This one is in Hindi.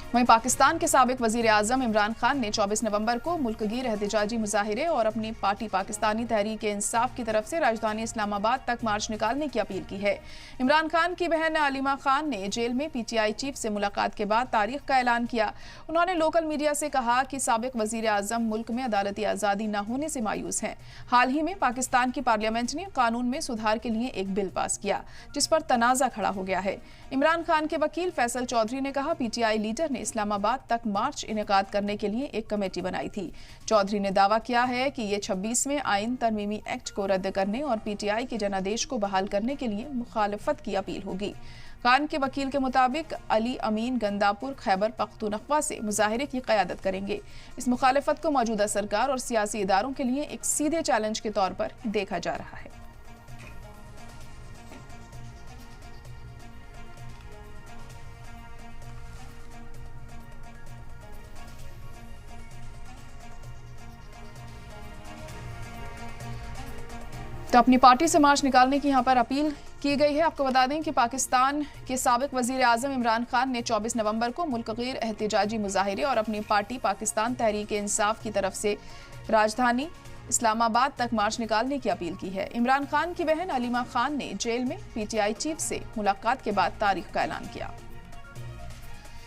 वहीं पाकिस्तान के साबिक वजीर आजम इमरान खान ने 24 नवंबर को मुल्कगीर एहतजाजी मुजाहिरे और अपनी पार्टी पाकिस्तानी तहरीक इंसाफ की तरफ से राजधानी इस्लामाबाद तक मार्च निकालने की अपील की है। इमरान खान की बहन अलीमा खान ने जेल में PTI चीफ से मुलाकात के बाद तारीख का ऐलान किया। उन्होंने लोकल मीडिया से कहा कि साबिक वजीर आजम मुल्क में अदालती आज़ादी न होने से मायूस हैं। हाल ही में पाकिस्तान की पार्लियामेंट ने कानून में सुधार के लिए एक बिल पास किया, जिस पर तनाज़ा खड़ा हो गया है। इमरान खान के वकील फैसल चौधरी ने कहा, PTI लीडर ने इस्लामाबाद तक मार्च इनेकाद करने के लिए एक कमेटी बनाई थी। चौधरी ने दावा किया है कि ये 26वें आईन तरमीमी एक्ट को रद्द करने और PTI के जनादेश को बहाल करने के लिए मुखालफत की अपील होगी। खान के वकील के मुताबिक अली अमीन गंदापुर खैबर पख्तूनख्वा से मुजाहिरे की क़यादत करेंगे। इस मुखालफत को मौजूदा सरकार और सियासी इदारों के लिए एक सीधे चैलेंज के तौर पर देखा जा रहा है। तो अपनी पार्टी से मार्च निकालने की यहाँ पर अपील की गई है। आपको बता दें कि पाकिस्तान के साबिक वजीर आजम इमरान खान ने 24 नवंबर को मुल्कगीर एहतजाजी मुजाहिरे और अपनी पार्टी पाकिस्तान तहरीक इंसाफ की तरफ से राजधानी इस्लामाबाद तक मार्च निकालने की अपील की है। इमरान खान की बहन अलीमा खान ने जेल में PTI चीफ से मुलाकात के बाद तारीख का ऐलान किया।